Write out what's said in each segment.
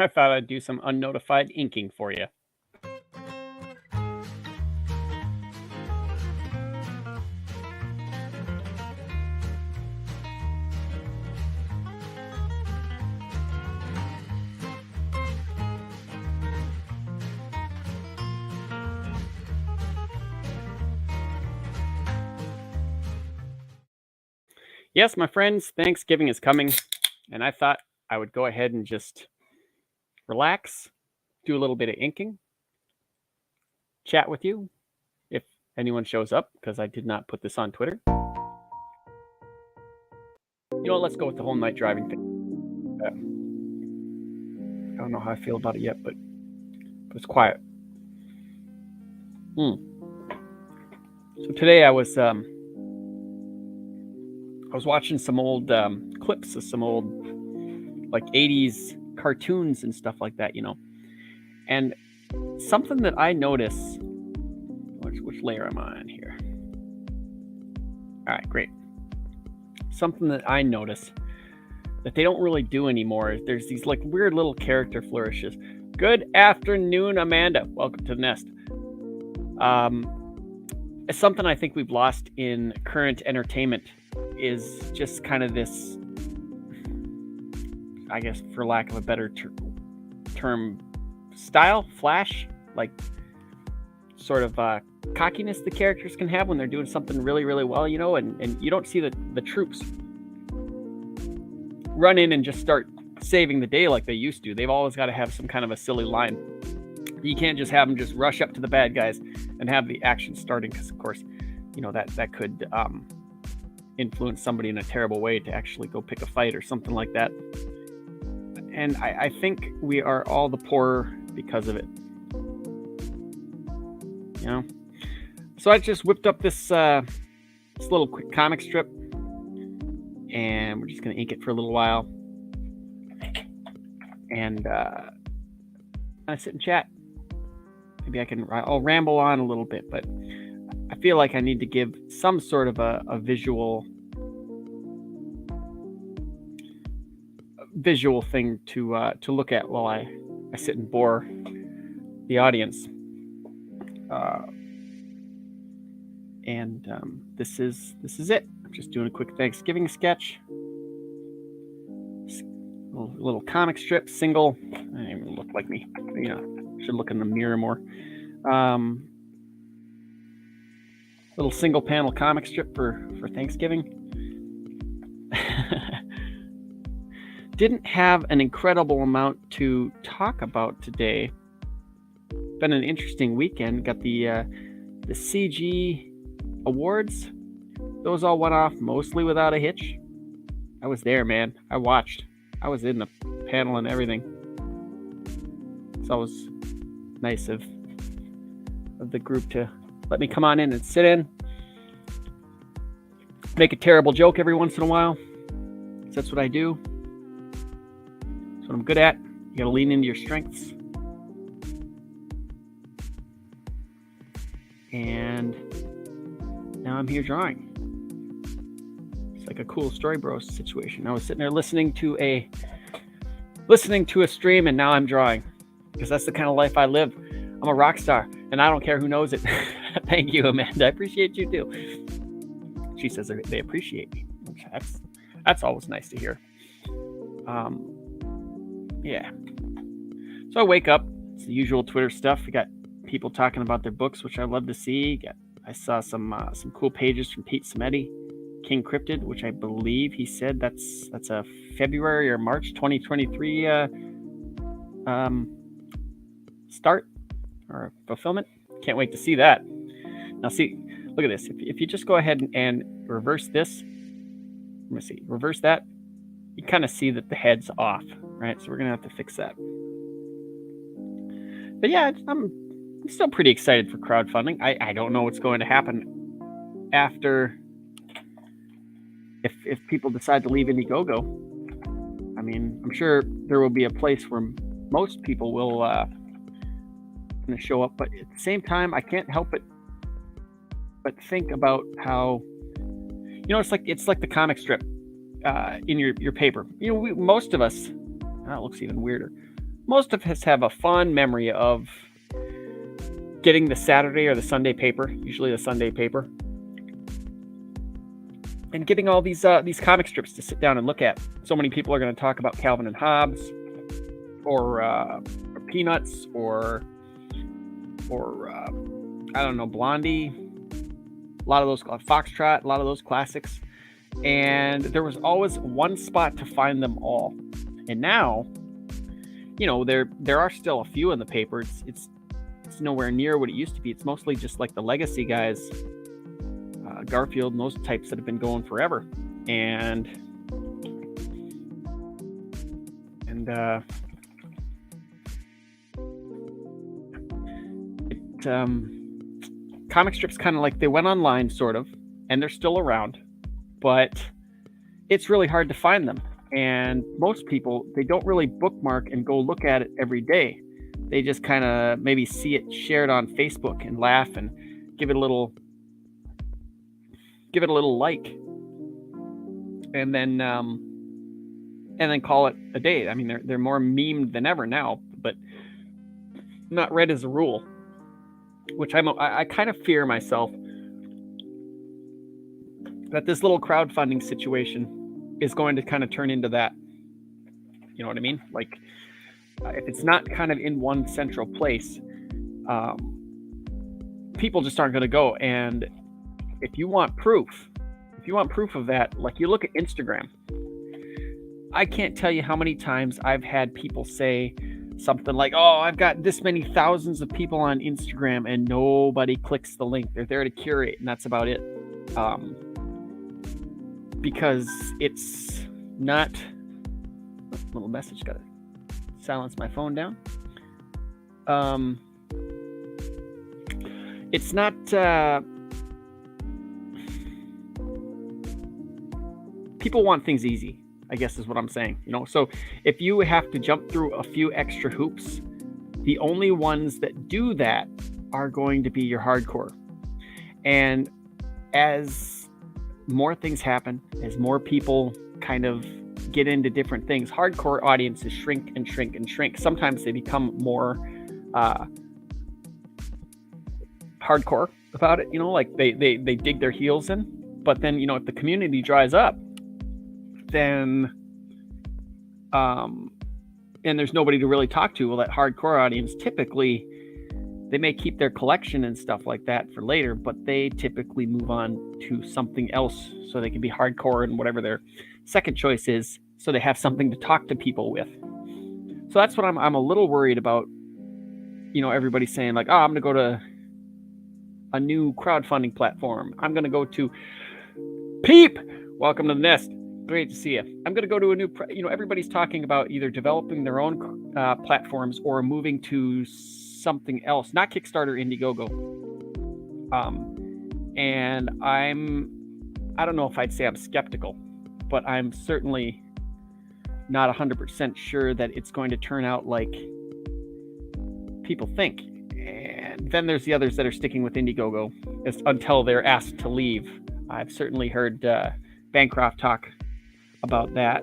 I thought I'd do some unnotified inking for you. Yes, my friends, Thanksgiving is coming, and I thought I would go ahead and just relax, do a little bit of inking, chat with you if anyone shows up, because I did not put this on Twitter. You know what, let's go with the whole night driving thing. I don't know how I feel about it yet, but it's quiet. So today I was watching some old clips of some old like 80s cartoons and stuff like that, and something that I notice, which layer am I on here? All right, great. Something that I notice that they don't really do anymore. There's these like weird little character flourishes. Good afternoon, Amanda. Welcome to the nest. It's something I think we've lost in current entertainment is just kind of this, I guess, for lack of a better term, style, flash, like sort of cockiness the characters can have when they're doing something really, really well, and you don't see the troops run in and just start saving the day like they used to. They've always got to have some kind of a silly line. You can't just have them just rush up to the bad guys and have the action starting, because of course, that could influence somebody in a terrible way to actually go pick a fight or something like that. And I think we are all the poorer because of it. So I just whipped up this little quick comic strip, and we're just going to ink it for a little while. And I sit and chat. Maybe I'll ramble on a little bit, but I feel like I need to give some sort of a visual thing to look at while I sit and bore the audience. This is it. I'm just doing a quick Thanksgiving sketch. Little comic strip, single. I don't even look like me. Should look in the mirror more. Little single panel comic strip for Thanksgiving. Didn't have an incredible amount to talk about today. Been an interesting weekend. Got the CG awards. Those all went off mostly without a hitch. I was there, man. I watched. I was in the panel and everything. It's always nice of the group to let me come on in and sit in. Make a terrible joke every once in a while. That's what I do. That's what I'm good at. You gotta lean into your strengths. And now I'm here drawing. It's like a cool Story Bros situation. I was sitting there listening to a stream, and now I'm drawing, because that's the kind of life I live. I'm a rock star, and I don't care who knows it. Thank you, Amanda. I appreciate you too. She says they appreciate me. That's always nice to hear. Yeah. So I wake up. It's the usual Twitter stuff. We got people talking about their books, which I love to see. I saw some cool pages from Pete Samedi, King Cryptid, which I believe he said that's a February or March 2023 start or fulfillment. Can't wait to see that. Now see, look at this. If you just go ahead and reverse this, let me see, reverse that, you kind of see that the head's off, right? So we're gonna have to fix that. But yeah, I'm still pretty excited for crowdfunding. I don't know what's going to happen after, if people decide to leave Indiegogo. I mean, I'm sure there will be a place where most people will gonna show up, but at the same time, I can't help it but think about how, it's like the comic strip in your paper. Most of us, that looks even weirder. most of us have a fond memory of getting the Saturday or the Sunday paper, usually the Sunday paper, and getting all these comic strips to sit down and look at. So many people are going to talk about Calvin and Hobbes, or Peanuts, or I don't know, Blondie. A lot of those, Foxtrot, a lot of those classics, and there was always one spot to find them all. And now, there are still a few in the paper. It's nowhere near what it used to be. It's mostly just like the legacy guys, Garfield and those types that have been going forever. And comic strips kind of like they went online, sort of, and they're still around, but it's really hard to find them. And most people, they don't really bookmark and go look at it every day. They just kind of maybe see it shared on Facebook and laugh and give it a little like, and then call it a day. I mean, they're more memed than ever now, but not read as a rule, which I kind of fear myself that this little crowdfunding situation is going to kind of turn into that. You know what I mean? Like, if it's not kind of in one central place, people just aren't going to go. And if you want proof of that, like, you look at Instagram. I can't tell you how many times I've had people say something like, "Oh, I've got this many thousands of people on Instagram and nobody clicks the link. They're there to curate, and that's about it." Because it's not... Little message, gotta silence my phone down. It's not... people want things easy, I guess is what I'm saying. So if you have to jump through a few extra hoops, the only ones that do that are going to be your hardcore. And as more things happen, as more people kind of get into different things, hardcore audiences shrink and shrink and shrink. Sometimes they become more hardcore about it, like they dig their heels in. But then, if the community dries up, then and there's nobody to really talk to, well, that hardcore audience, typically they may keep their collection and stuff like that for later, but they typically move on to something else so they can be hardcore and whatever their second choice is, so they have something to talk to people with. So that's what I'm a little worried about. Everybody saying like, "Oh, I'm going to go to a new crowdfunding platform. I'm going to go to Peep. Welcome to the Nest. Great to see you. I'm going to go to a new..." Everybody's talking about either developing their own platforms or moving to something else, not Kickstarter, Indiegogo. And I don't know if I'd say I'm skeptical, but I'm certainly not 100% sure that it's going to turn out like people think. And then there's the others that are sticking with Indiegogo until they're asked to leave. I've certainly heard Bancroft talk about that,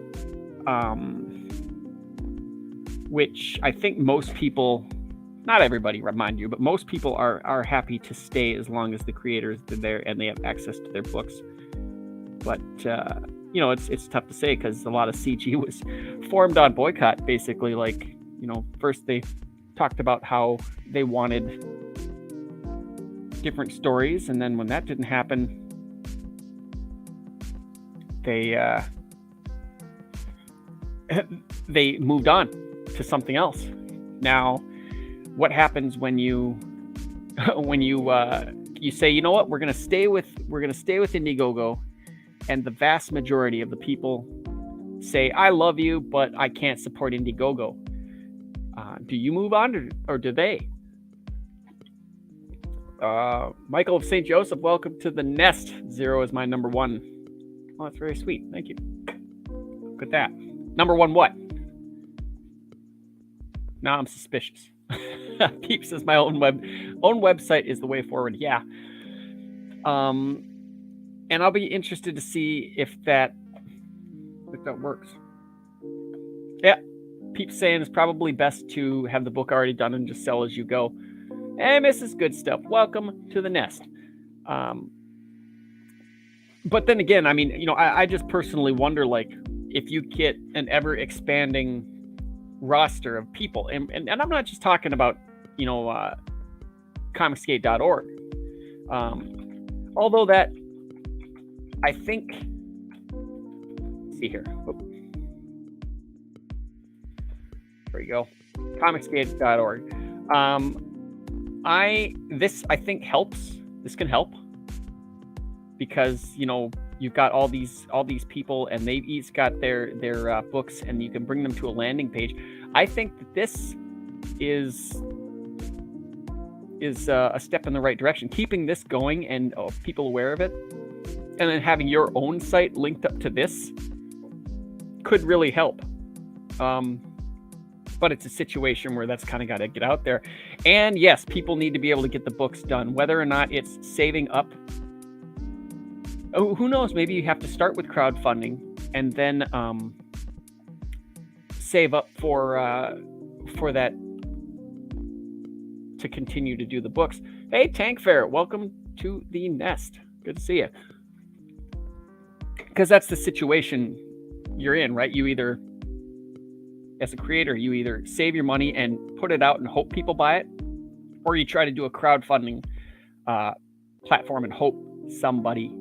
which I think most people, not everybody, mind you, but most people are happy to stay as long as the creators are there and they have access to their books. But it's tough to say because a lot of CG was formed on boycott, basically. Like, first they talked about how they wanted different stories, and then when that didn't happen, they moved on to something else. Now, what happens when you say, "You know what, we're gonna stay with Indiegogo," and the vast majority of the people say, "I love you, but I can't support Indiegogo"? Do you move on, or do they? Michael of St. Joseph, welcome to the Nest. 0 is my number 1. Oh, that's very sweet. Thank you. Look at that. Number 1 what? Now I'm suspicious. Peep says my own website is the way forward. Yeah. And I'll be interested to see if that works. Yeah. Peeps saying it's probably best to have the book already done and just sell as you go. Hey, Mrs. Good Stuff, welcome to the nest. But then again, I mean, you know, I just personally wonder, like, if you get an ever expanding roster of people, and I'm not just talking about, you know, comicsgate.org. Although that, I think, see here. Oop. There you go. Comicsgate.org. I think helps. This can help because, you know, you've got all these people and they've each got their books and you can bring them to a landing page. I think that this is a step in the right direction. Keeping this going and people aware of it, and then having your own site linked up to this could really help. But it's a situation where that's kind of got to get out there. And yes, people need to be able to get the books done, whether or not it's saving up. Oh, who knows? Maybe you have to start with crowdfunding and then save up for that to continue to do the books. Hey, Tank Fair, welcome to the nest. Good to see you. Because that's the situation you're in, right? You either, as a creator, you either save your money and put it out and hope people buy it, or you try to do a crowdfunding platform and hope somebody,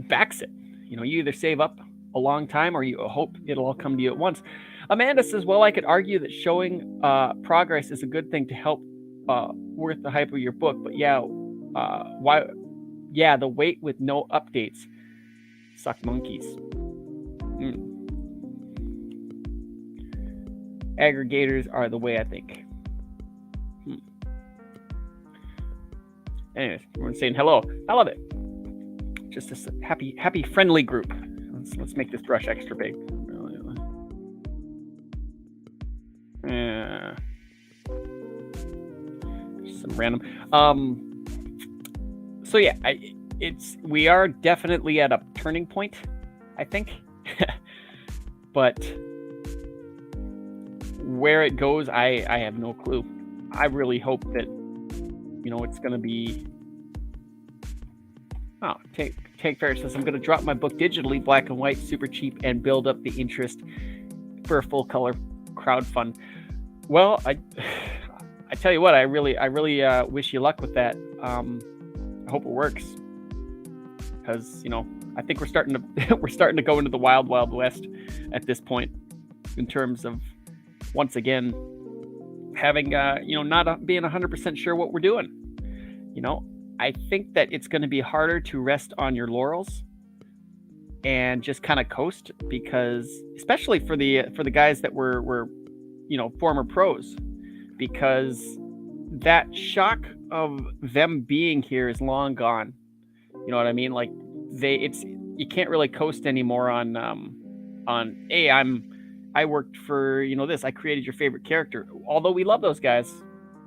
backs it. You know, you either save up a long time or you hope it'll all come to you at once. Amanda says, well, I could argue that showing progress is a good thing to help worth the hype of your book. But why? Yeah, the wait with no updates. Suck monkeys. Aggregators are the way, I think. Anyways, everyone's saying hello. I love it. Just a happy, friendly group. Let's make this brush extra big. Some random. So yeah, we are definitely at a turning point, I think. But where it goes, I have no clue. I really hope that, you know, it's going to be. Oh, Tank Fair says, I'm going to drop my book digitally, black and white, super cheap, and build up the interest for a full color crowdfund. Well, I tell you what, I really wish you luck with that. I hope it works, because, you know, I think we're starting to go into the wild west at this point, in terms of, once again, having not being 100% sure what we're doing. You know, I think that it's going to be harder to rest on your laurels and just kind of coast, because especially for the guys that were former pros, because that shock of them being here is long gone. You know what I mean? Like, you can't really coast anymore on hey, I worked for, this, I created your favorite character. Although we love those guys,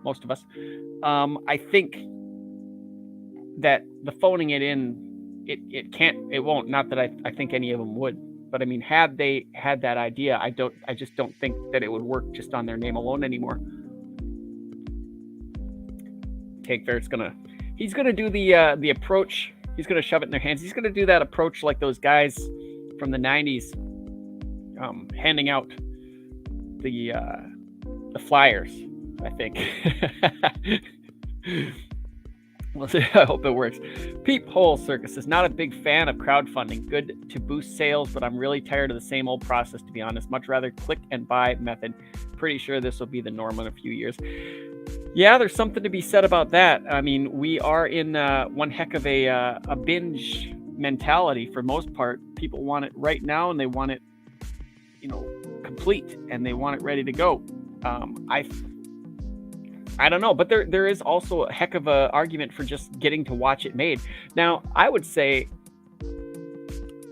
most of us. I think that the phoning it in, it won't, not that I think any of them would, but I mean, had they had that idea, I just don't think that it would work just on their name alone anymore. Take Fair, he's gonna do the approach. He's gonna shove it in their hands. He's gonna do that approach like those guys from the 90s, handing out the flyers, I think. We'll see. I hope it works. Peephole Circus is not a big fan of crowdfunding. Good to boost sales, but I'm really tired of the same old process, to be honest. Much rather click and buy method. Pretty sure this will be the norm in a few years. Yeah, there's something to be said about that. I mean, we are in one heck of a binge mentality for most part. People want it right now, and they want it, complete, and they want it ready to go. I don't know, but there is also a heck of a argument for just getting to watch it made. Now, I would say,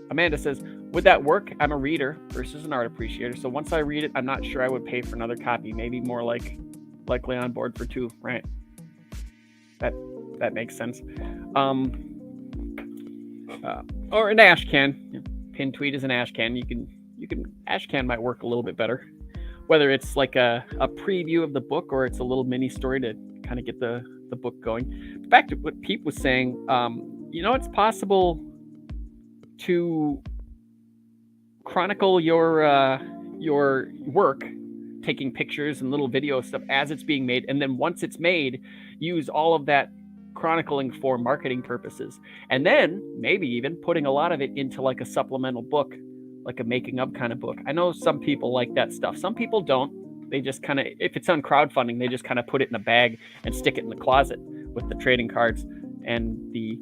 Amanda says, would that work? I'm a reader versus an art appreciator. So once I read it, I'm not sure I would pay for another copy. Maybe more likely on board for 2, right? That makes sense. Or Nash can pinned tweet as an Ashcan. You can Ashcan might work a little bit better, whether it's like a preview of the book or it's a little mini story to kind of get the book going. Back to what Pete was saying, it's possible to chronicle your work, taking pictures and little video stuff as it's being made, and then once it's made, use all of that chronicling for marketing purposes, and then maybe even putting a lot of it into like a supplemental book, like a making of kind of book. I know some people like that stuff. Some people don't. They just kind of, if it's on crowdfunding, they just kind of put it in a bag and stick it in the closet with the trading cards and the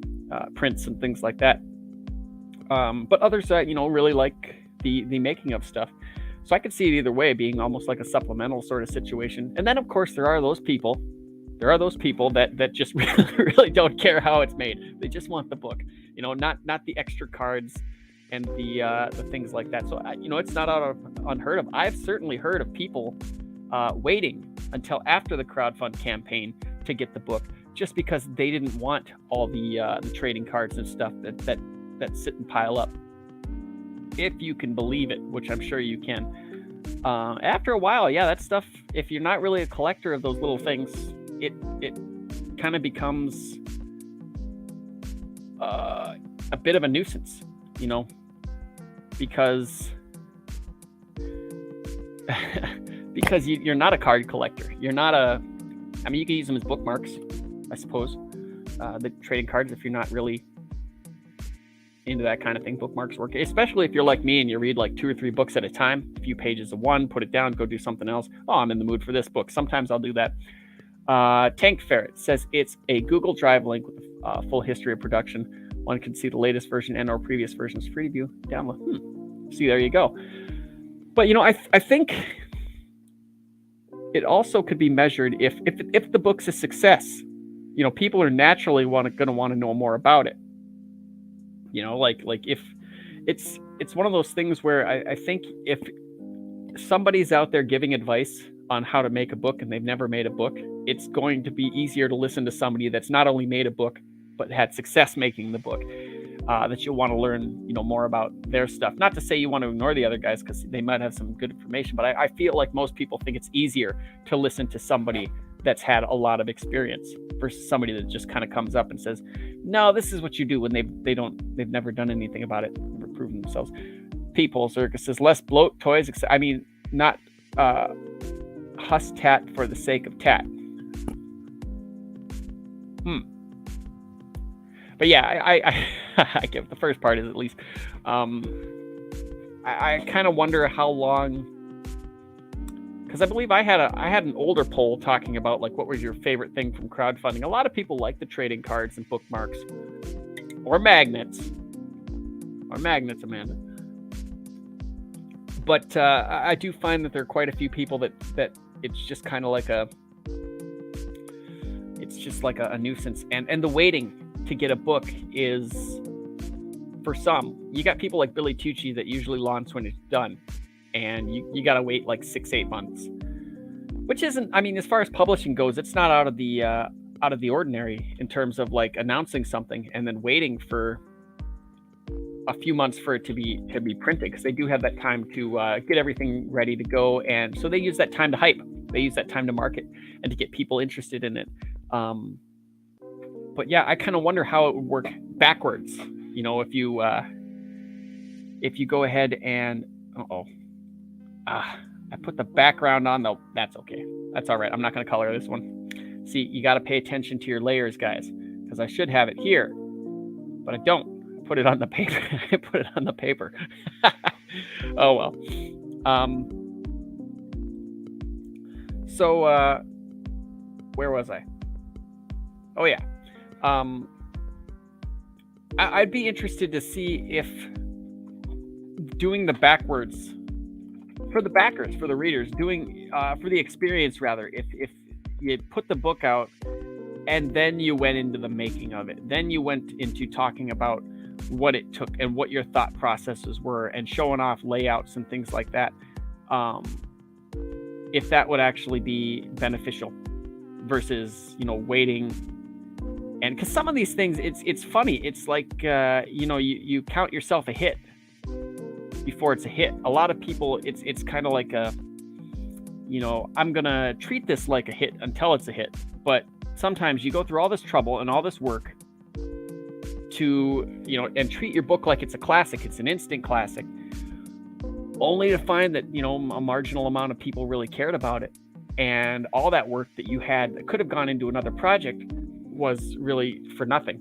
prints and things like that. But others, really like the making of stuff. So I could see it either way, being almost like a supplemental sort of situation. And then, of course, there are those people that just really don't care how it's made. They just want the book, not the extra cards and the things like that. So, it's not unheard of. I've certainly heard of people waiting until after the crowdfund campaign to get the book, just because they didn't want all the trading cards and stuff that sit and pile up. If you can believe it, which I'm sure you can. After a while, that stuff, if you're not really a collector of those little things, it kind of becomes a bit of a nuisance, because you're not a card collector. You're not you can use them as bookmarks, I suppose. The trading cards, if you're not really into that kind of thing, bookmarks work, especially if you're like me and you read like 2 or 3 books at a time, a few pages of one, put it down, go do something else. I'm in the mood for this book. Sometimes I'll do that. Tank Ferret says it's a Google Drive link with a full history of production. One can see the latest version and or previous versions preview. Download. See, there you go. But I think it also could be measured if the book's a success. People are naturally going to want to know more about it. Like if it's one of those things where I think if somebody's out there giving advice on how to make a book and they've never made a book, it's going to be easier to listen to somebody that's not only made a book but had success making the book, that you'll want to learn more about their stuff. Not to say you want to ignore the other guys, because they might have some good information, but I feel like most people think it's easier to listen to somebody that's had a lot of experience versus somebody that just kind of comes up and says, no, this is what you do, when they've never done anything about it, never proven themselves. People Circus says less bloat toys. Not Huss tat for the sake of tat. But I give the first part is at least. I kind of wonder how long, because I believe I had an older poll talking about like what was your favorite thing from crowdfunding. A lot of people like the trading cards and bookmarks, or magnets, Amanda. But I do find that there are quite a few people that it's just kind of like a nuisance, and the waiting to get a book is, for some, you got people like Billy Tucci that usually launch when it's done, and you got to wait like 6-8 months, which isn't, as far as publishing goes, it's not out of the ordinary in terms of like announcing something and then waiting for a few months for it to be printed, because they do have that time to get everything ready to go, and so they use that time to hype, they use that time to market and to get people interested in it. But I kind of wonder how it would work backwards. If you go ahead and I put the background on though. That's okay. That's all right. I'm not going to color this one. See, you got to pay attention to your layers, guys, because I should have it here, but I don't. I put it on the paper. I put it on the paper. Oh well. So where was I? Oh yeah. I'd be interested to see if doing the backwards for the backers, for the readers, doing for the experience rather, if you put the book out and then you went into the making of it, then you went into talking about what it took and what your thought processes were and showing off layouts and things like that, if that would actually be beneficial versus waiting. And because some of these things, it's funny. It's like, you count yourself a hit before it's a hit. A lot of people, it's kind of like a, I'm gonna treat this like a hit until it's a hit. But sometimes you go through all this trouble and all this work to, and treat your book like it's a classic, it's an instant classic, only to find that, a marginal amount of people really cared about it. And all that work that you had that could have gone into another project was really for nothing.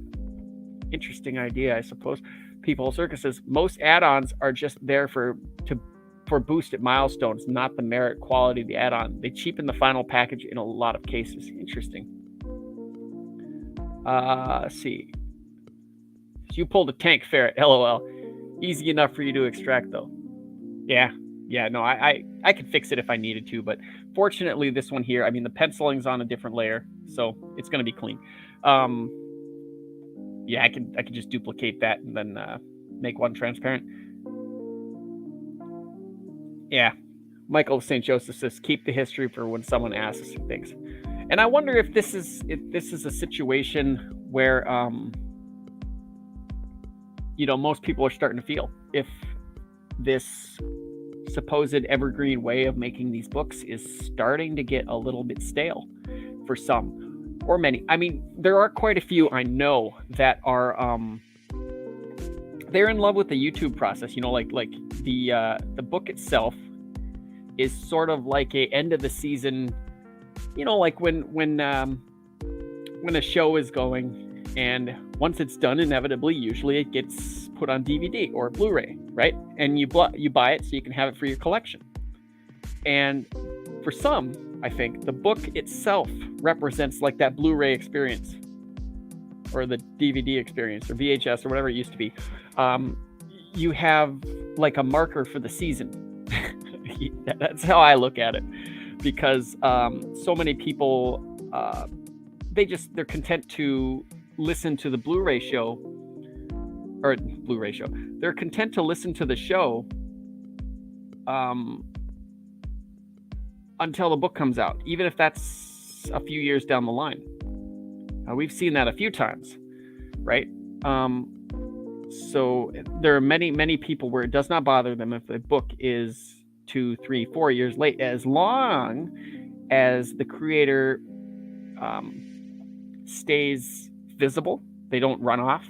Interesting idea, I suppose. People Circus says most add-ons are just there for boosted milestones, not the merit quality of the add-on. They cheapen the final package in a lot of cases. Interesting. Let's see. You pulled a tank ferret, LOL. Easy enough for you to extract, though. Yeah, no, I could fix it if I needed to, but fortunately this one here, the penciling's on a different layer, so it's going to be clean. Yeah, I could just duplicate that and then make one transparent. Yeah, Michael St. Joseph says, keep the history for when someone asks things. And I wonder if this is a situation where, most people are starting to feel if this supposed evergreen way of making these books is starting to get a little bit stale for some or many. There are quite a few I know that are they're in love with the YouTube process. Like the book itself is sort of like a end of the season. Like when a show is going, and once it's done, inevitably, usually it gets put on DVD or Blu-ray, right? And you buy it so you can have it for your collection. And for some, I think the book itself represents like that Blu-ray experience, or the DVD experience, or VHS, or whatever it used to be. You have like a marker for the season. That's how I look at it, because so many people they're content to listen to the Blu-ray show. They're content to listen to the show until the book comes out, even if that's a few years down the line. We've seen that a few times, right? So there are many people where it does not bother them if a book is 2, 3, 4 years late, as long as the creator stays visible, they don't run off,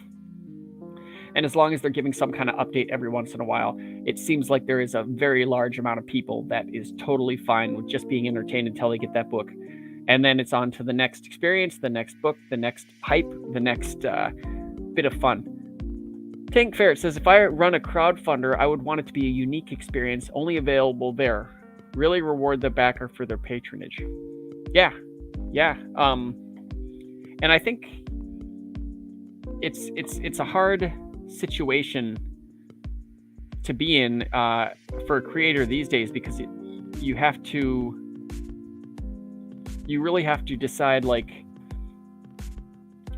and as long as they're giving some kind of update every once in a while. It seems like there is a very large amount of people that is totally fine with just being entertained until they get that book, and then it's on to the next experience, the next book, the next hype, the next bit of fun. Tank Ferret says, if I run a crowdfunder, I would want it to be a unique experience, only available there. Really reward the backer for their patronage. Yeah. And I think it's a hard situation to be in for a creator these days, because you really have to decide, like,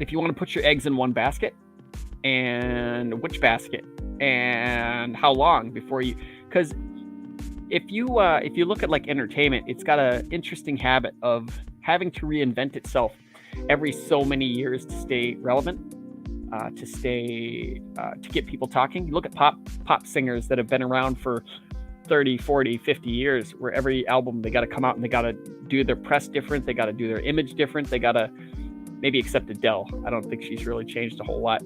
if you want to put your eggs in one basket, and which basket, and how long before you, because if you look at like entertainment, it's got an interesting habit of having to reinvent itself every so many years to stay relevant, to get people talking. You look at pop singers that have been around for 30, 40, 50 years, where every album they got to come out and they got to do their press different, they got to do their image different, they got to, maybe except Adele. I don't think she's really changed a whole lot.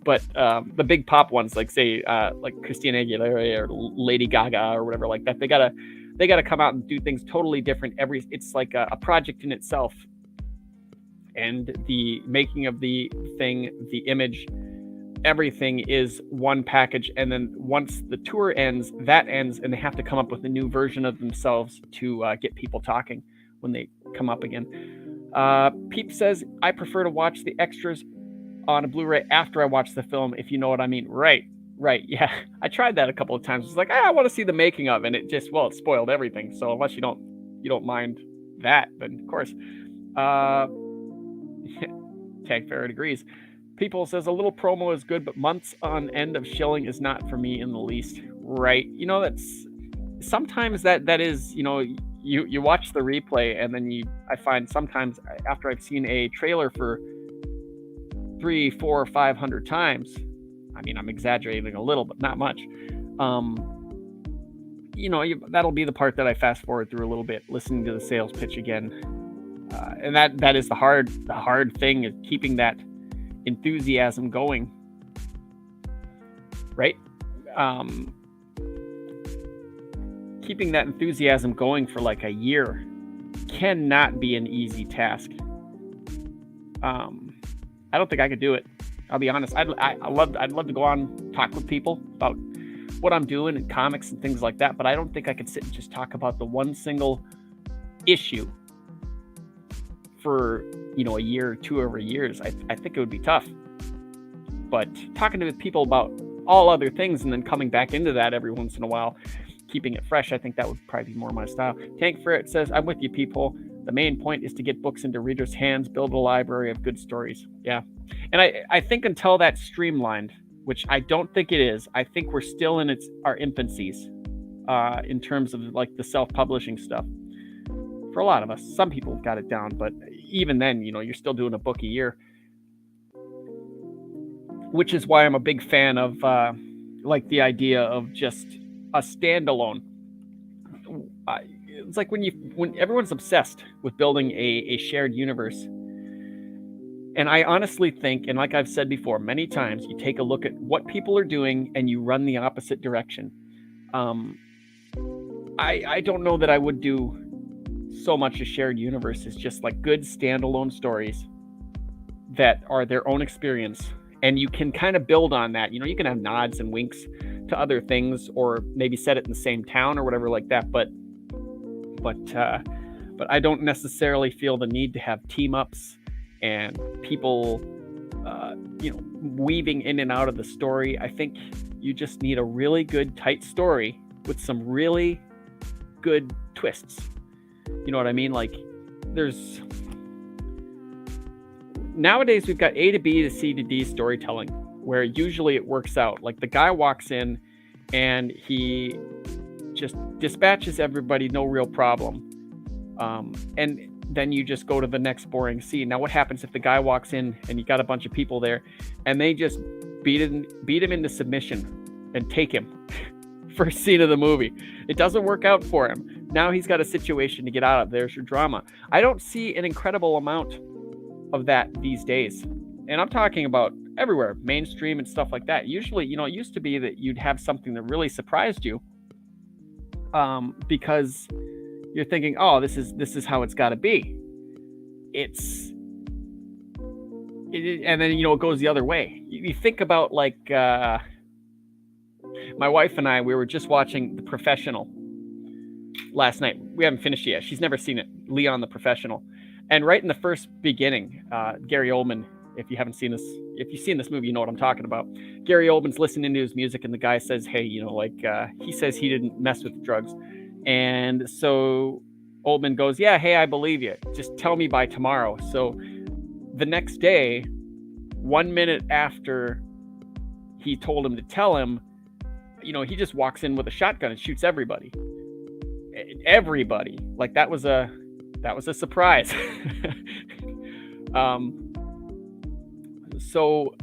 But the big pop ones, like say like Christina Aguilera or Lady Gaga or whatever like that, they gotta come out and do things totally different. It's like a project in itself. And the making of the thing, the image, everything is one package. And then once the tour ends, that ends, and they have to come up with a new version of themselves to get people talking when they come up again. Peep says, I prefer to watch the extras on a Blu-ray after I watch the film, if you know what I mean. Right. Yeah. I tried that a couple of times. It's like, I want to see the making of, and it just, it spoiled everything. So unless you don't mind that, then of course. Tag Ferret agrees. People says, a little promo is good, but months on end of shilling is not for me in the least. Right. That's sometimes that is, you watch the replay, and then I find sometimes after I've seen a trailer for 300, 400, 500 times, I mean, I'm exaggerating a little, but not much. That'll be the part that I fast forward through a little bit, listening to the sales pitch again. And that is the hard thing, is keeping that enthusiasm going, right? Keeping that enthusiasm going for like a year cannot be an easy task. I don't think I could do it. I'll be honest. I'd love to go on, talk with people about what I'm doing in comics and things like that, but I don't think I could sit and just talk about the one single issue for a year or two over years. I think it would be tough. But talking to people about all other things and then coming back into that every once in a while, keeping it fresh, I think that would probably be more my style. Tank Ferret says, I'm with you, people. The main point is to get books into readers' hands, build a library of good stories. Yeah. And I think until that's streamlined, which I don't think it is, I think we're still in our infancies in terms of like the self-publishing stuff. For a lot of us, some people have got it down, but even then, you're still doing a book a year, which is why I'm a big fan of like the idea of just a standalone. It's like when everyone's obsessed with building a shared universe. And I honestly think, and like I've said before many times, you take a look at what people are doing and you run the opposite direction. I don't know that I would do so much a shared universe. It's just like good standalone stories that are their own experience. And you can kind of build on that. You can have nods and winks to other things, or maybe set it in the same town or whatever like that. But I don't necessarily feel the need to have team ups and people, weaving in and out of the story. I think you just need a really good, tight story with some really good twists. You know what I mean? Like, nowadays we've got A to B to C to D storytelling, where usually it works out. Like, the guy walks in and he just dispatches everybody, no real problem. And then you just go to the next boring scene. Now, what happens if the guy walks in and you got a bunch of people there and they just beat him into submission and take him? First scene of the movie. It doesn't work out for him. Now he's got a situation to get out of. There's your drama. I don't see an incredible amount of that these days. And I'm talking about everywhere, mainstream and stuff like that. Usually, it used to be that you'd have something that really surprised you, because you're thinking, oh, this is how it's got to be. And then, it goes the other way. You think about, like, my wife and I, we were just watching The Professional last night. We haven't finished it yet. She's never seen it. Leon the Professional. And right in the first beginning, Gary Oldman, if you've seen this movie, you know what I'm talking about. Gary Oldman's listening to his music, and the guy says, hey, he says he didn't mess with drugs. And so Oldman goes, yeah, hey, I believe you. Just tell me by tomorrow. So the next day, 1 minute after he told him to tell him, he just walks in with a shotgun and shoots everybody. Everybody. Like, that was a surprise. So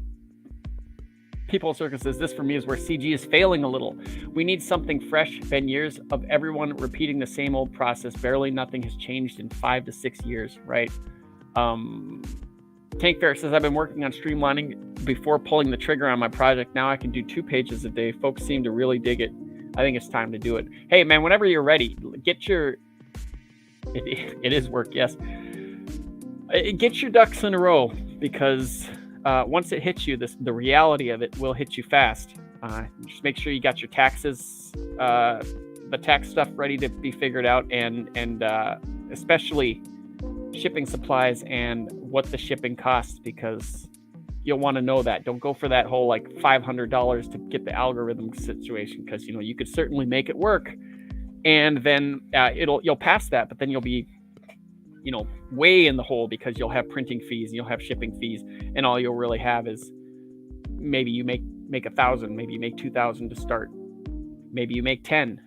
People Circus says, this for me is where CG is failing a little. We need something fresh. Been years of everyone repeating the same old process. Barely nothing has changed in 5 to 6 years, right? Tank Ferret says, I've been working on streamlining before pulling the trigger on my project. Now I can do 2 pages a day. Folks seem to really dig it. I think it's time to do it. Hey, man, whenever you're ready, get your... It is work, yes. Get your ducks in a row, because once it hits you, the reality of it will hit you fast. Just make sure you got your taxes, the tax stuff ready to be figured out, and especially shipping supplies and what the shipping costs, because you'll want to know that. Don't go for that whole like $500 to get the algorithm situation, because you could certainly make it work, and then you'll pass that, but then you'll be way in the hole, because you'll have printing fees and you'll have shipping fees, and all you'll really have is maybe you make 1,000, maybe you make 2,000 to start, maybe you make 10.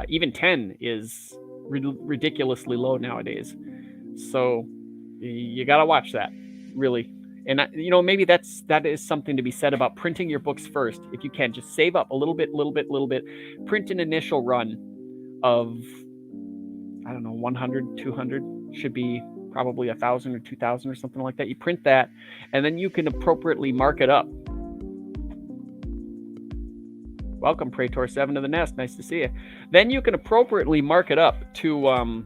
Even 10 is ridiculously low nowadays. So you got to watch that, really. And maybe that is something to be said about printing your books first. If you can, just save up a little bit, print an initial run of, I don't know, 100, 200, should be probably 1,000 or 2,000 or something like that. You print that, and then you can appropriately mark it up. Welcome, Praetor 7 to the nest. Nice to see you. Then you can appropriately mark it up to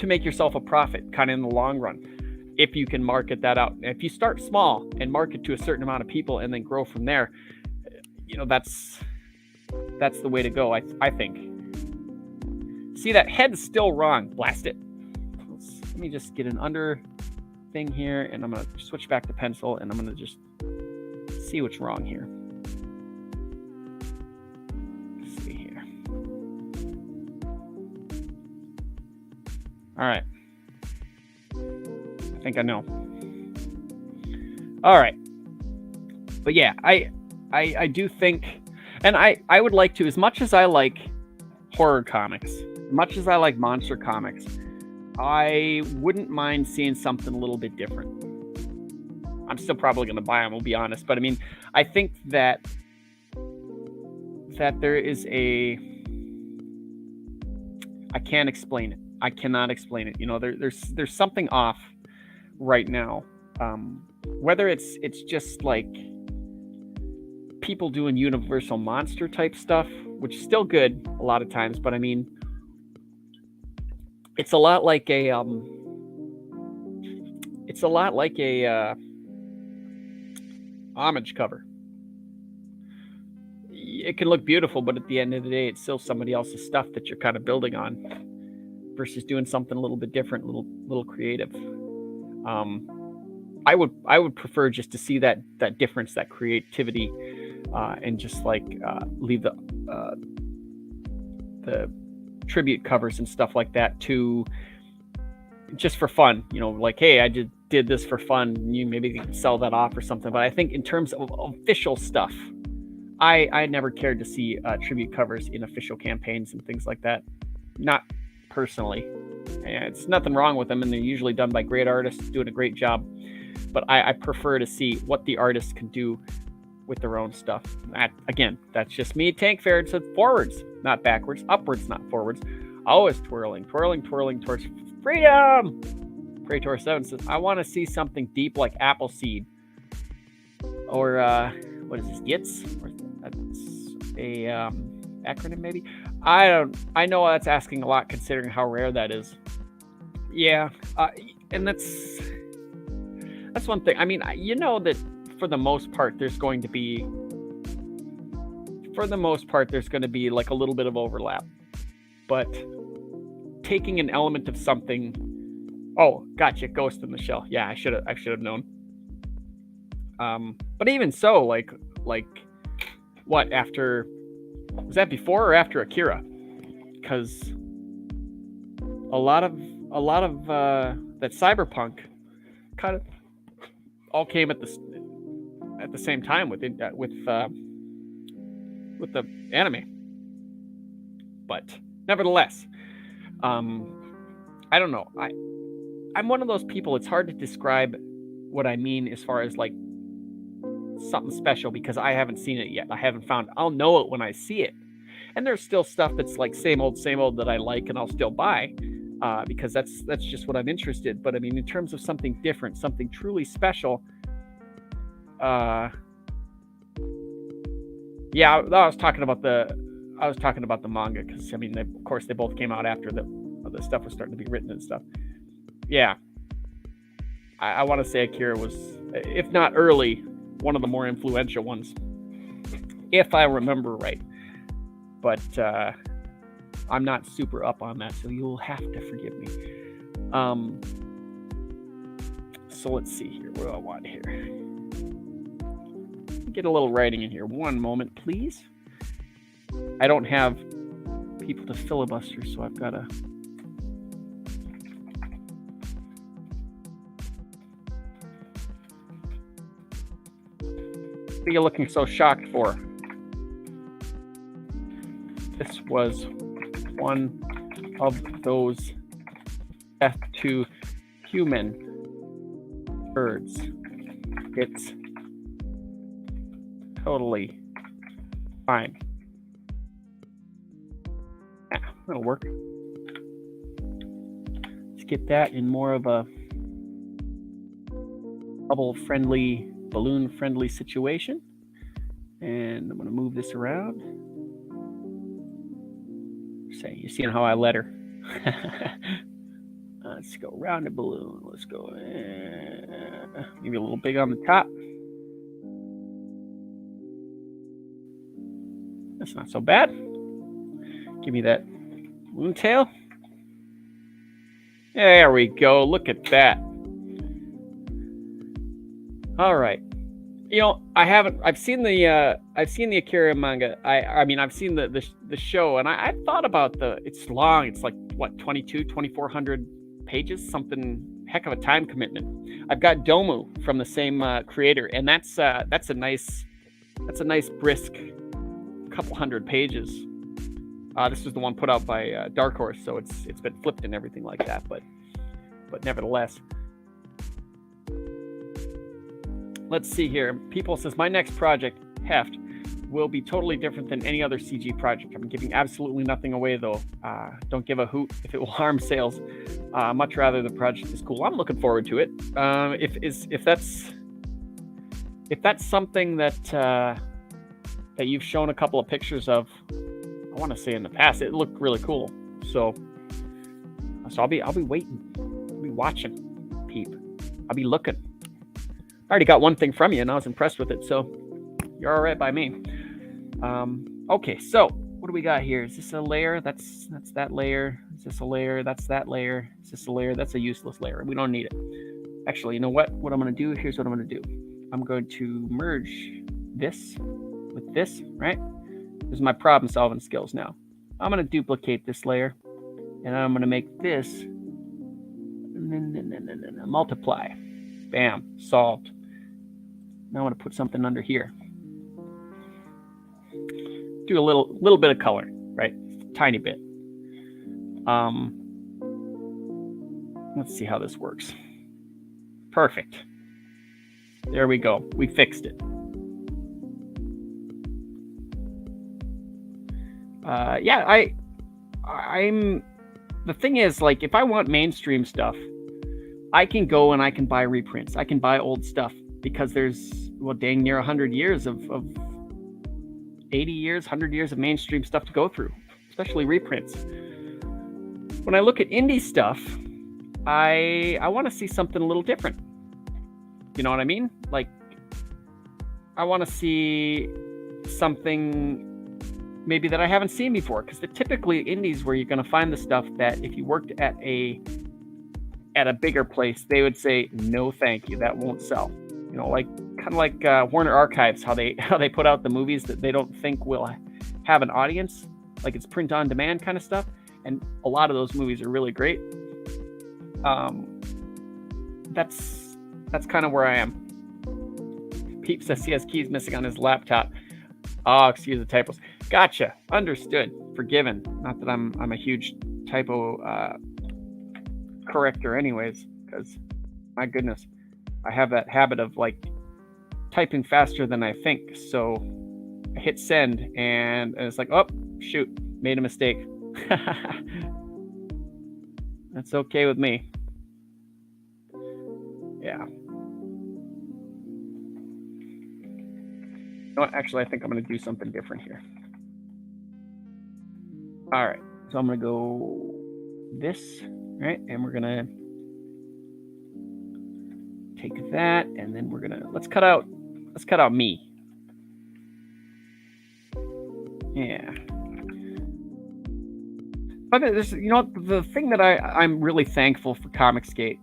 make yourself a profit, kind of in the long run, if you can market that out. If you start small and market to a certain amount of people and then grow from there, that's the way to go, I think. See, that head's still wrong. Blast it. Let me just get an under thing here, and I'm going to switch back to pencil, and I'm going to just see what's wrong here. Let's see here. All right. I think I know. All right. But yeah, I do think, and I would like to, as much as I like horror comics, as much as I like monster comics, I wouldn't mind seeing something a little bit different. I'm still probably going to buy them, we'll be honest. But I mean, I think that there is I can't explain it. I cannot explain it. There's something off right now. Whether it's just like people doing Universal Monster type stuff, which is still good a lot of times, but I mean, it's a lot like a homage cover. It can look beautiful, but at the end of the day, it's still somebody else's stuff that you're kind of building on, versus doing something a little bit different, little creative. I would prefer just to see that difference, that creativity, and just like leave the tribute covers and stuff like that to just for fun. Like, hey, I did this for fun. You maybe can sell that off or something. But I think in terms of official stuff, I never cared to see tribute covers in official campaigns and things like that. Not personally. And it's nothing wrong with them, and they're usually done by great artists doing a great job. But I prefer to see what the artists can do with their own stuff. Again, that's just me. Tank Ferret said forwards, not backwards. Upwards, not forwards. Always twirling towards freedom. Praetor 7 says, I want to see something deep like Appleseed. Or, what is this, GITS? That's a acronym, maybe? I know that's asking a lot considering how rare that is. Yeah, and that's one thing. I mean, that for the most part, there's going to be like a little bit of overlap. But taking an element of something, oh, gotcha, Ghost in the Shell. Yeah, I should have known. But even so, like what, after, was that before or after Akira? Because a lot of that cyberpunk kind of all came at the same time with the anime. But nevertheless, I don't know. I'm one of those people, it's hard to describe what I mean as far as like something special, because I haven't seen it yet. I'll know it when I see it. And there's still stuff that's like same old that I like and I'll still buy, because that's just what I'm interested. But I mean, in terms of something different, something truly special, yeah, I was talking about the manga, because I mean, of course they both came out after the stuff was starting to be written and stuff. Yeah, I want to say Akira was, if not early, one of the more influential ones, if I remember right. But I'm not super up on that, so you'll have to forgive me. So let's see here. What do I want here? Get a little writing in here. One moment, please. I don't have people to filibuster, so I've got to... What are you looking so shocked for? This was one of those F2 human birds. It's totally fine. Yeah, that'll work. Let's get that in more of a bubble-friendly, balloon-friendly situation. And I'm going to move this around. Say, you seeing how I let her? Let's go round the balloon. Let's go. Maybe a little big on the top. That's not so bad. Give me that balloon tail. There we go. Look at that. All right. You know, I've seen the Akira manga. I mean, I've seen the show, and I thought about it's long. It's like, what, 2,400 pages, something, heck of a time commitment. I've got Domu from the same creator, and that's a nice brisk couple hundred pages. This was the one put out by Dark Horse, so it's been flipped and everything like that, but nevertheless. Let's see here. People says, my next project, Heft, will be totally different than any other CG project. I'm giving absolutely nothing away, though. Don't give a hoot if it will harm sales. Much rather the project is cool. I'm looking forward to it. If that's something that you've shown a couple of pictures of, I want to say in the past, it looked really cool. So I'll be waiting. I'll be watching, peep. I'll be looking. I already got one thing from you, and I was impressed with it, so you're all right by me. Okay, so what do we got here? Is this a layer? That's that layer. Is this a layer? That's that layer. Is this a layer? That's a useless layer. We don't need it. Actually, you know what? What I'm going to do, here's what I'm going to do. I'm going to merge this with this, right? This is my problem-solving skills now. I'm going to duplicate this layer, and I'm going to make this multiply. Bam, solved. Now I'm going to put something under here. Do a little bit of color, right? Tiny bit. Let's see how this works. Perfect. There we go. We fixed it. I'm the thing is, like, if I want mainstream stuff, I can go and I can buy reprints. I can buy old stuff because there's, well, dang near 100 years of 80 years, 100 years of mainstream stuff to go through, especially reprints. When I look at indie stuff, I want to see something a little different. You know what I mean? Like, I want to see something maybe that I haven't seen before, because typically indies where you're going to find the stuff that if you worked at a bigger place, they would say, no, thank you, that won't sell. You know, like kind of like Warner Archives, how they put out the movies that they don't think will have an audience, like it's print on demand kind of stuff. And a lot of those movies are really great. That's kind of where I am. Peep says he has keys missing on his laptop. Oh, excuse the typos. Gotcha. Understood. Forgiven. Not that I'm a huge typo corrector anyways, because my goodness, I have that habit of like typing faster than I think. So I hit send and it's like, oh, shoot, made a mistake. That's okay with me. Yeah. You know what? Actually, I think I'm going to do something different here. All right. So I'm going to go this, right? And we're going to take that, and then we're going to, let's cut out me. Yeah. But there's, you know, the thing that I'm really thankful for Comicsgate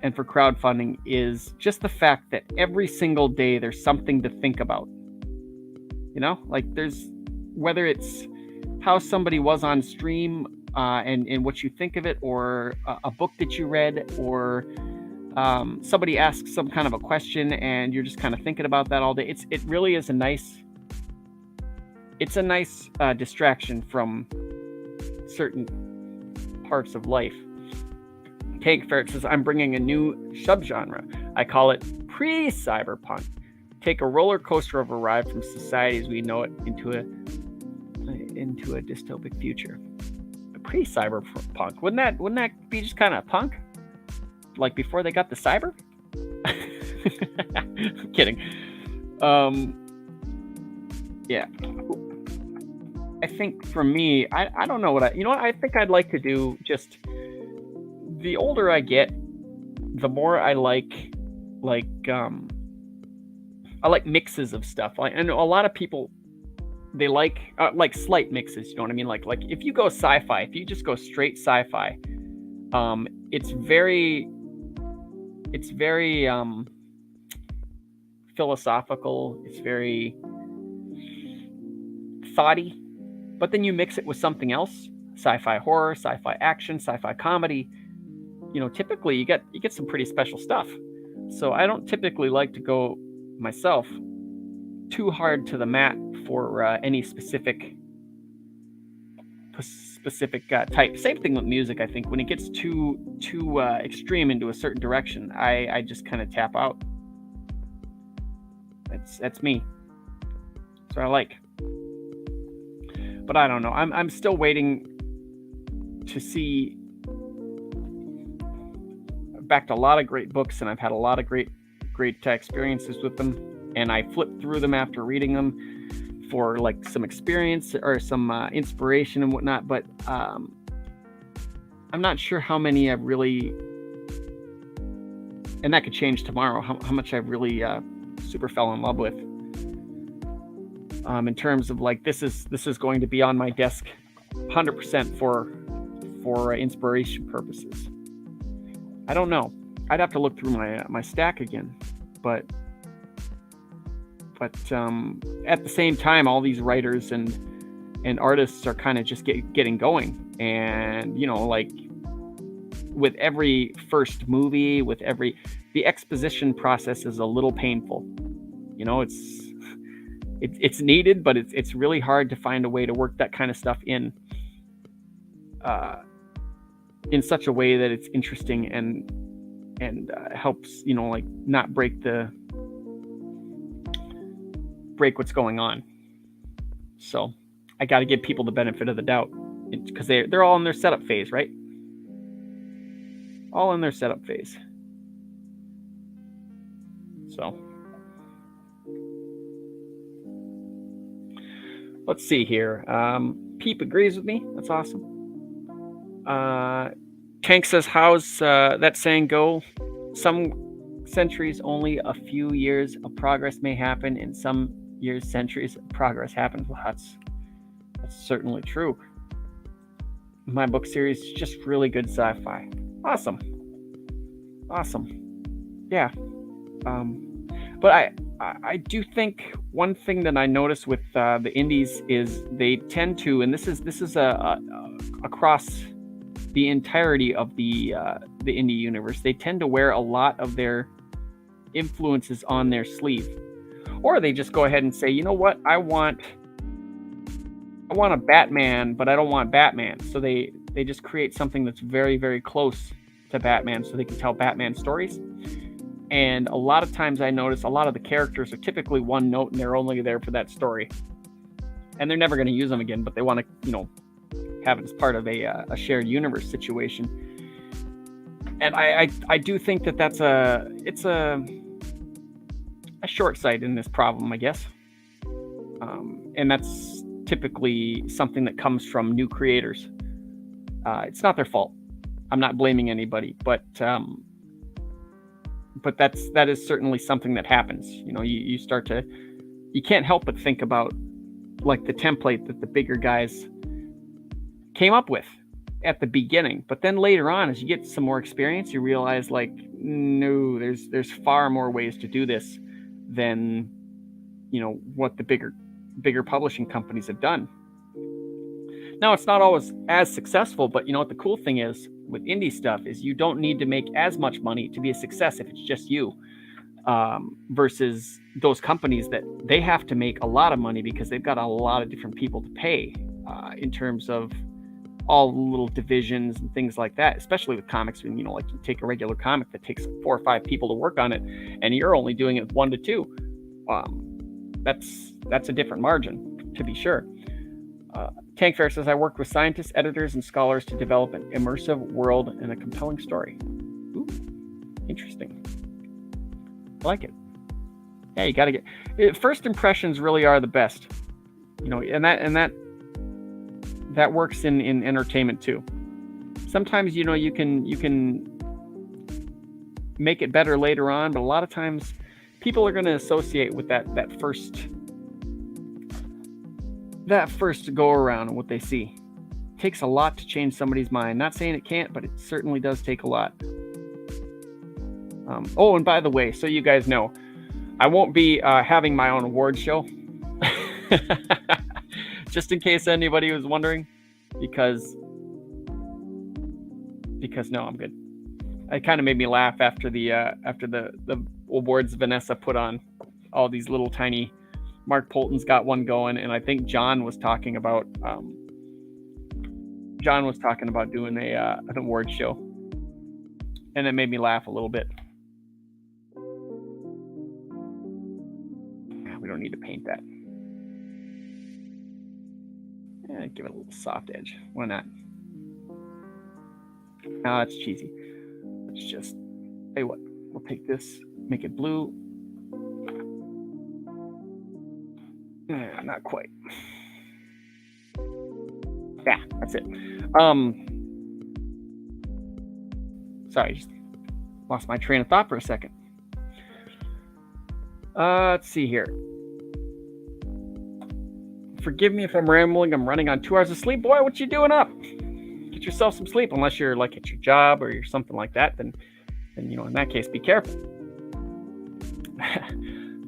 and for crowdfunding is just the fact that every single day there's something to think about. You know, like there's, whether it's how somebody was on stream and what you think of it, or a book that you read, or somebody asks some kind of a question and you're just kind of thinking about that all day. It really is a nice distraction from certain parts of life. Tank Ferret says, I'm bringing a new subgenre. I call it pre-cyberpunk. Take a roller coaster of a ride from society as we know it into a dystopic future. Pre-cyberpunk. Wouldn't that be just kind of punk? Like before they got the cyber? I'm kidding. Yeah. I think for me, I don't know what I think I'd like to do. Just the older I get, the more I like mixes of stuff. I know a lot of people, they like slight mixes. You know what I mean? Like if you go sci-fi, if you just go straight sci-fi, it's very philosophical. It's very thoughty. But then you mix it with something else: sci-fi horror, sci-fi action, sci-fi comedy. Typically you get some pretty special stuff. So I don't typically like to go myself too hard to the mat for any specific type. Same thing with music. I think when it gets too extreme into a certain direction, I just kind of tap out. That's me. That's what I like. But I don't know. I'm still waiting to see. I've backed a lot of great books, and I've had a lot of great experiences with them. And I flipped through them after reading them for like some experience or some inspiration and whatnot. But I'm not sure how many I've really, and that could change tomorrow, how much I've really super fell in love with. In terms of like, this is going to be on my desk 100% for inspiration purposes. I don't know. I'd have to look through my stack again, but at the same time, all these writers and artists are kind of just getting going, and like with every first movie, the exposition process is a little painful. It's needed, but it's really hard to find a way to work that kind of stuff in such a way that it's interesting and helps not break what's going on. So I got to give people the benefit of the doubt, because they're all in their setup phase, right? All in their setup phase. So let's see here. Peep agrees with me. That's awesome. Tank says, how's that saying go? Some centuries, only a few years of progress may happen. In some years, centuries of progress happens. Well, that's certainly true. My book series is just really good sci-fi. Awesome. Yeah. But I do think one thing that I notice with the indies is they tend to, and this is across the entirety of the indie universe, they tend to wear a lot of their influences on their sleeve, or they just go ahead and say, you know what, I want a Batman, but I don't want Batman. So they just create something that's very, very close to Batman, so they can tell Batman stories. And a lot of times I notice a lot of the characters are typically one note, and they're only there for that story, and they're never going to use them again, but they want to have it as part of a shared universe situation. And I do think that's a short sight in this problem, I guess. And that's typically something that comes from new creators. It's not their fault. I'm not blaming anybody, but that is certainly something that happens. You start to, you can't help but think about like the template that the bigger guys came up with at the beginning, but then later on, as you get some more experience, you realize like, no, there's far more ways to do this than what the bigger publishing companies have done. Now, it's not always as successful, but what the cool thing is with indie stuff is you don't need to make as much money to be a success if it's just you, versus those companies that they have to make a lot of money because they've got a lot of different people to pay, in terms of all the little divisions and things like that, especially with comics. When, like you take a regular comic that takes 4 or 5 people to work on it, and you're only doing it with 1 to 2. That's a different margin, to be sure. Tank Fair says, I worked with scientists, editors, and scholars to develop an immersive world and a compelling story. Ooh, interesting. I like it. Yeah, you got to get first impressions really are the best, and that works in entertainment too. Sometimes you can make it better later on, but a lot of times people are going to associate with that first go around and what they see. It takes a lot to change somebody's mind. Not saying it can't, but it certainly does take a lot. And by the way, so you guys know, I won't be having my own award show. Just in case anybody was wondering, because no, I'm good. It kind of made me laugh after the awards Vanessa put on. All these little tiny, Mark Polton's got one going, and I think John was talking about doing an award show, and it made me laugh a little bit. We don't need to paint that. Give it a little soft edge. Why not? No, it's cheesy. Let's just, hey, what? We'll take this, make it blue. Not quite. Yeah, that's it. Sorry, just lost my train of thought for a second. Let's see here. Forgive me if I'm rambling. I'm running on 2 hours of sleep. Boy, what you doing up? Get yourself some sleep, unless you're like at your job or you're something like that. Then in that case, be careful.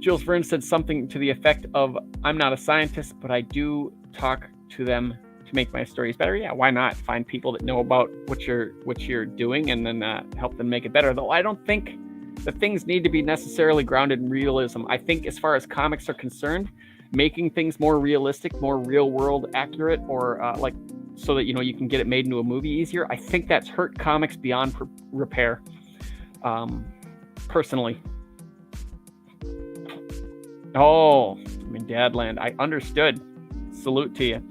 Jules Verne said something to the effect of, I'm not a scientist, but I do talk to them to make my stories better. Yeah, why not? Find people that know about what you're doing and then help them make it better. Though I don't think the things need to be necessarily grounded in realism. I think as far as comics are concerned, making things more realistic, more real world accurate, or so that you can get it made into a movie easier, I think that's hurt comics beyond repair. Personally. Oh, I'm in Dadland. I understood. Salute to you.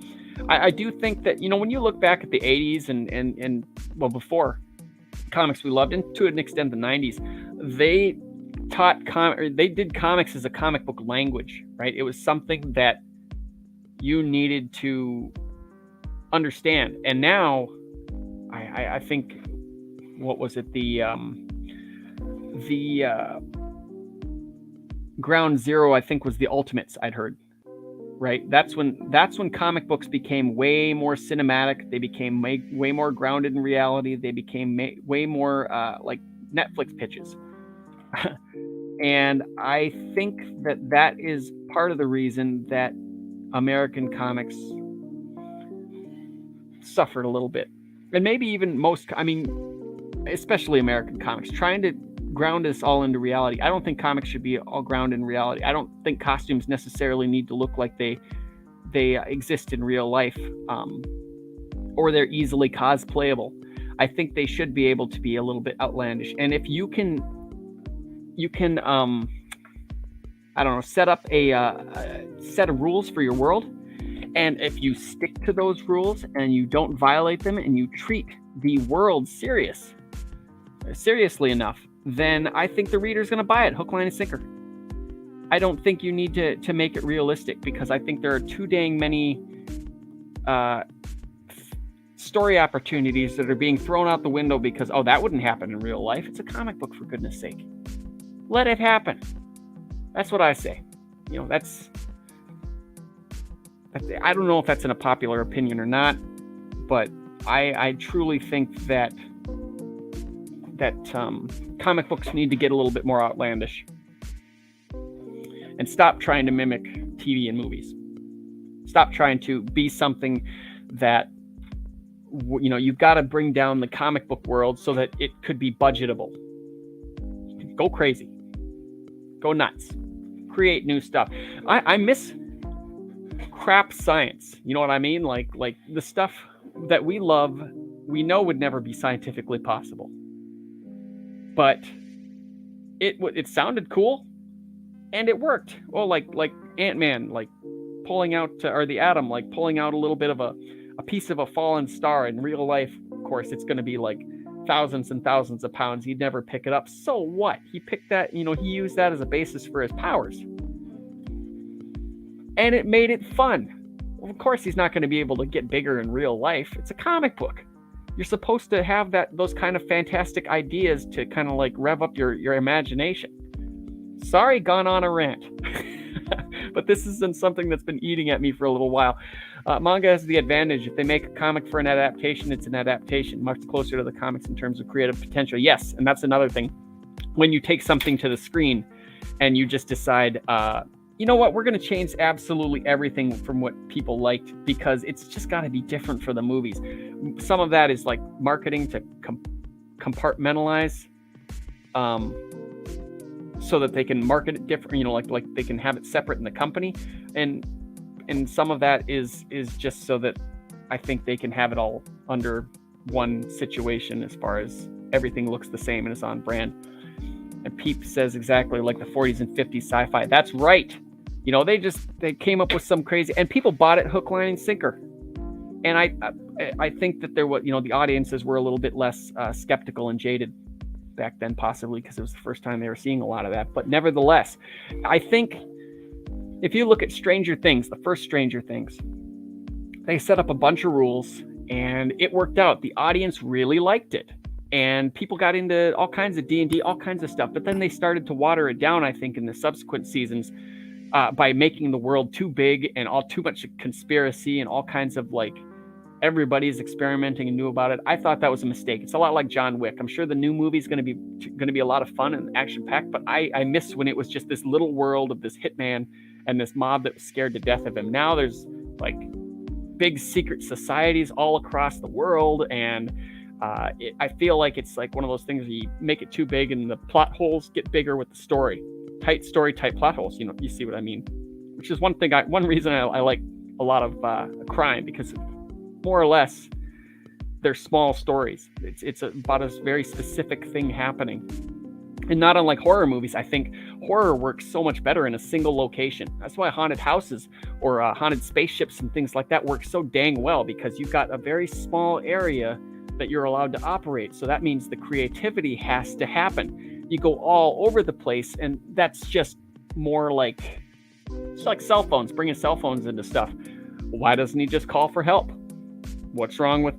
I do think that, when you look back at the 80s and before comics we loved, and to an extent the 90s, they did comics as a comic book language, right? It was something that you needed to understand. And now I think, what was it? The Ground Zero, I think, was the Ultimates, I'd heard. Right? That's when comic books became way more cinematic. They became way more grounded in reality. They became way more like Netflix pitches. And I think that is part of the reason that American comics suffered a little bit. And maybe even especially American comics, trying to ground us all into reality. I don't think comics should be all grounded in reality. I don't think costumes necessarily need to look like they exist in real life, or they're easily cosplayable. I think they should be able to be a little bit outlandish. And if you can I don't know, set up a set of rules for your world, and if you stick to those rules and you don't violate them, and you treat the world seriously enough, then I think the reader's going to buy it, hook, line, and sinker. I don't think you need to make it realistic, because I think there are too dang many story opportunities that are being thrown out the window because, that wouldn't happen in real life. It's a comic book, for goodness sake. Let it happen. That's what I say. That's I don't know if that's in a popular opinion or not, but I truly think that comic books need to get a little bit more outlandish and stop trying to mimic TV and movies. Stop trying to be something that, you've got to bring down the comic book world so that it could be budgetable. Go crazy. Go nuts. Create new stuff. I miss crap science. You know what I mean? Like the stuff that we love, we know would never be scientifically possible. But it sounded cool, and it worked. Well, like Ant-Man, like pulling out, or the Atom, like pulling out a little bit of a piece of a fallen star. In real life, of course, it's going to be like thousands and thousands of pounds. He'd never pick it up. So what? He picked that, he used that as a basis for his powers. And it made it fun. Well, of course, he's not going to be able to get bigger in real life. It's a comic book. You're supposed to have those kind of fantastic ideas to kind of like rev up your imagination. Sorry, gone on a rant. But this isn't something that's been eating at me for a little while. Manga has the advantage. If they make a comic for an adaptation, it's an adaptation, much closer to the comics in terms of creative potential. Yes, and that's another thing. When you take something to the screen and you just decide, you know what, we're going to change absolutely everything from what people liked because it's just got to be different for the movies. Some of that is like marketing to compartmentalize so that they can market it different, like they can have it separate in the company. And some of that is just so that I think they can have it all under one situation as far as everything looks the same and is on brand. And Peep says exactly like the 40s and 50s sci-fi. That's right. They came up with some crazy, and people bought it hook, line, and sinker. And I think that there was, the audiences were a little bit less skeptical and jaded back then, possibly because it was the first time they were seeing a lot of that. But nevertheless, I think if you look at Stranger Things, the first Stranger Things, they set up a bunch of rules and it worked out. The audience really liked it. And people got into all kinds of D&D, all kinds of stuff. But then they started to water it down, I think, in the subsequent seasons by making the world too big and all too much conspiracy and all kinds of like everybody's experimenting and knew about it. I thought that was a mistake. It's a lot like John Wick. I'm sure the new movie is going to be a lot of fun and action-packed, but I miss when it was just this little world of this hitman and this mob that was scared to death of him. Now there's like big secret societies all across the world, and I feel like it's like one of those things where you make it too big and the plot holes get bigger with the story. Tight story, tight plot holes. You see what I mean? Which is one reason I like a lot of crime, because more or less they're small stories. It's about a very specific thing happening. And not unlike horror movies, I think horror works so much better in a single location. That's why haunted houses or haunted spaceships and things like that work so dang well, because you've got a very small area that you're allowed to operate. So that means the creativity has to happen. You go all over the place, and that's just more like, it's like cell phones, bringing cell phones into stuff. Why doesn't he just call for help? What's wrong with,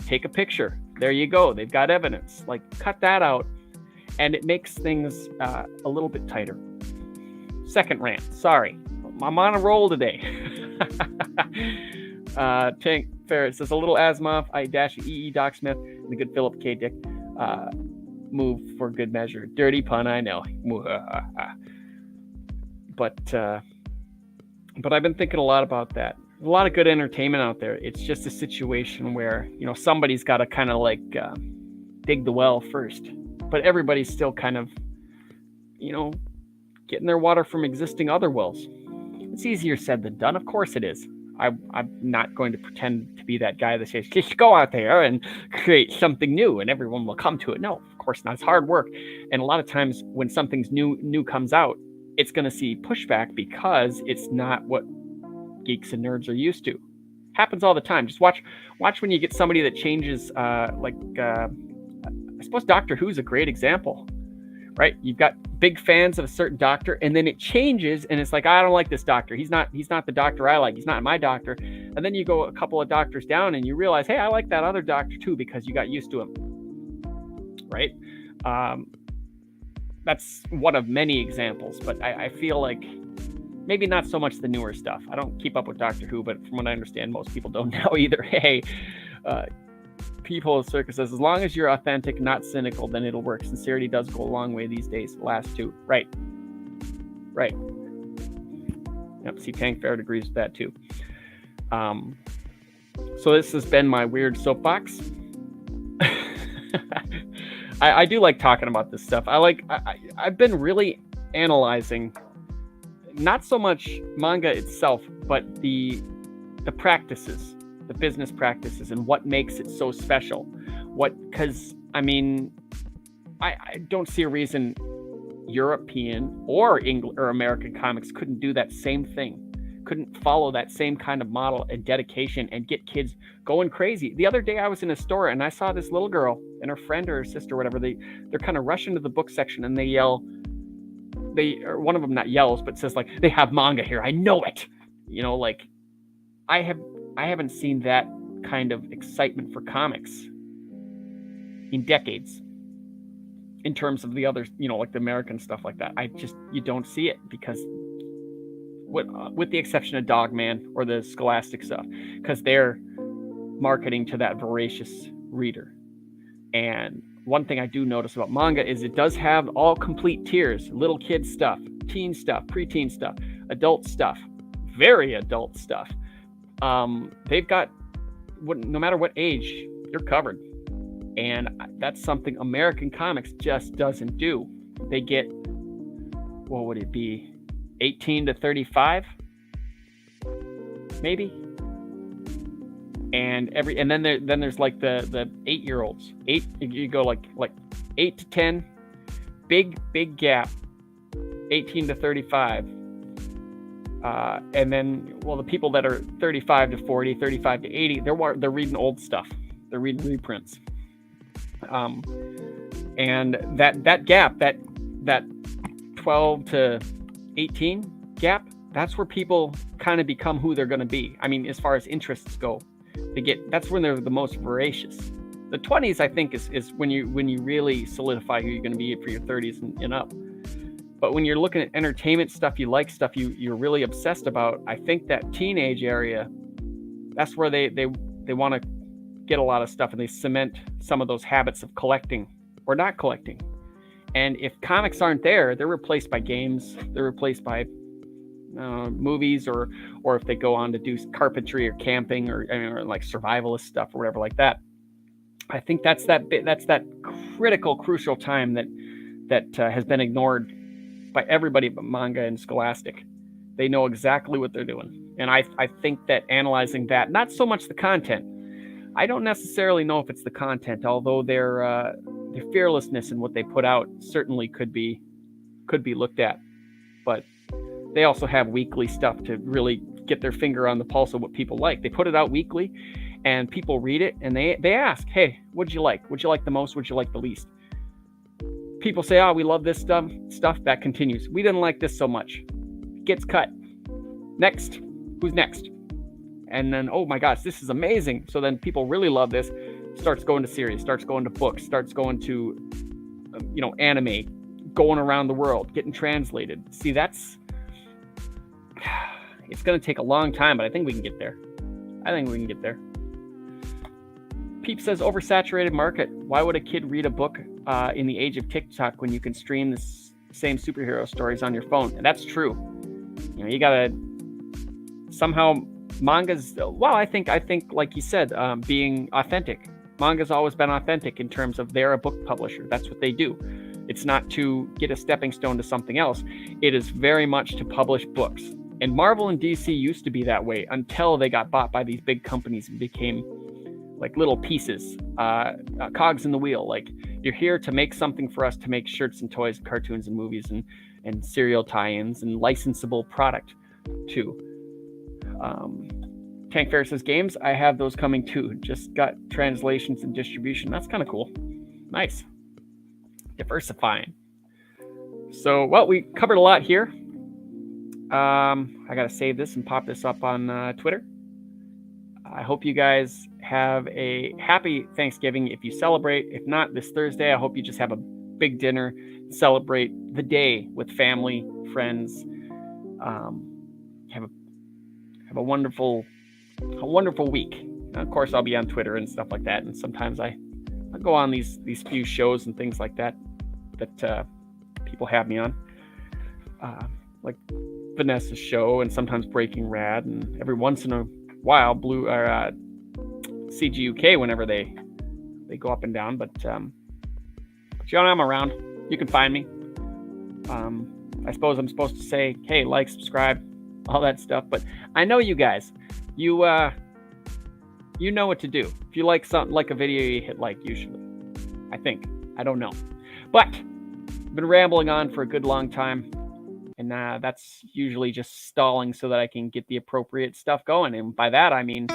take a picture. There you go. They've got evidence. Like, cut that out. And it makes things a little bit tighter. Second rant. Sorry. I'm on a roll today. Tank Ferret says, a little Asimov, I-EE Doc Smith, and the good Philip K. Dick. Move for good measure. Dirty pun, I know. But I've been thinking a lot about that. A lot of good entertainment out there. It's just a situation where, somebody's got to kind of like dig the well first. But everybody's still kind of, getting their water from existing other wells. It's easier said than done. Of course it is. I'm not going to pretend to be that guy that says, just go out there and create something new and everyone will come to it. No, of course not. It's hard work. And a lot of times when something's new comes out, it's going to see pushback because it's not what geeks and nerds are used to. Happens all the time. Just watch when you get somebody that changes, I suppose Doctor Who's a great example, right? You've got big fans of a certain doctor, and then it changes, and it's like, I don't like this doctor. He's not the doctor I like. He's not my doctor. And then you go a couple of doctors down, and you realize, hey, I like that other doctor too, because you got used to him, right? That's one of many examples, but I feel like maybe not so much the newer stuff. I don't keep up with Doctor Who, but from what I understand, most people don't now either. Hey, Peephole Circus says, as long as you're authentic, not cynical, then it'll work. Sincerity does go a long way these days. The last two. Right. Yep, see, Tank Ferret agrees with that too. So this has been my weird soapbox. I do like talking about this stuff. I've been really analyzing not so much manga itself, but the the practices, the business practices, and what makes it so special. Because I mean, I don't see a reason European or English or American comics couldn't do that same thing, couldn't follow that same kind of model and dedication and get kids going crazy. The other day I was in a store and I saw this little girl and her friend or her sister or whatever, they're kind of rushing to the book section and they yell, or one of them not yells but says like, they have manga here, I know it. You know, like I haven't seen that kind of excitement for comics in decades. In terms of the others, you know, like the American stuff like that, you don't see it, because with the exception of Dogman or the Scholastic stuff, because they're marketing to that voracious reader. And one thing I do notice about manga is it does have all complete tiers: little kid stuff, teen stuff, preteen stuff, adult stuff, very adult stuff. They've got no matter what age, you're covered. And that's something American comics just doesn't do. They get, what would it be, 18 to 35, maybe. And then there's like the 8-year-olds. You go like 8 to 10, big gap, 18 to 35. And then, well, the people that are 35 to 40, 35 to 80, they're reading old stuff. They're reading reprints. And that gap, that 12 to 18 gap, that's where people kind of become who they're going to be. I mean, as far as interests go, that's when they're the most voracious. The 20s, I think, is when you really solidify who you're going to be for your 30s and up. But when you're looking at entertainment stuff, you like stuff you're really obsessed about, I think that teenage area, that's where they want to get a lot of stuff, and they cement some of those habits of collecting or not collecting. And if comics aren't there, they're replaced by games, they're replaced by movies, or if they go on to do carpentry or camping or like survivalist stuff or whatever like that. I think that's that critical, crucial time that has been ignored by everybody but manga and Scholastic. They know exactly what they're doing. And I think that analyzing that, not so much the content, I don't necessarily know if it's the content, although their fearlessness in what they put out certainly could be looked at. But they also have weekly stuff to really get their finger on the pulse of what people like. They put it out weekly, and people read it, and they ask, hey, what'd you like? What'd you like the most? What'd you like the least? People say, oh, we love this stuff. That continues. We didn't like this so much. Gets cut. Next. Who's next? And then, oh my gosh, this is amazing. So then people really love this, starts going to series, starts going to books, starts going to, anime, going around the world, getting translated. See, it's going to take a long time, but I think we can get there. Peep says, oversaturated market. Why would a kid read a book in the age of TikTok when you can stream the same superhero stories on your phone? And that's true. You got to somehow... Manga's, well, I think like you said, being authentic. Manga's always been authentic in terms of they're a book publisher. That's what they do. It's not to get a stepping stone to something else. It is very much to publish books. And Marvel and DC used to be that way until they got bought by these big companies and became like little pieces, cogs in the wheel. Like, you're here to make something for us to make shirts and toys, and cartoons and movies and serial tie-ins and licensable product too. Tank Fair says, games, I have those coming too. Just got translations and distribution. That's kind of cool. Nice. Diversifying. So, well, we covered a lot here. I got to save this and pop this up on Twitter. I hope you guys have a happy Thanksgiving if you celebrate. If not, this Thursday, I hope you just have a big dinner, celebrate the day with family, friends. Have a wonderful week. And of course, I'll be on Twitter and stuff like that. And sometimes I go on these few shows and things like that people have me on, like Vanessa's show, and sometimes Breaking Rad, and every once in a while CGUK whenever they go up and down. But I'm around. You can find me. I suppose I'm supposed to say, hey, like, subscribe, all that stuff. But I know you guys. you you know what to do. If you like something like a video, you hit like usually. I think. I don't know. But I've been rambling on for a good long time. And that's usually just stalling so that I can get the appropriate stuff going. And by that, I mean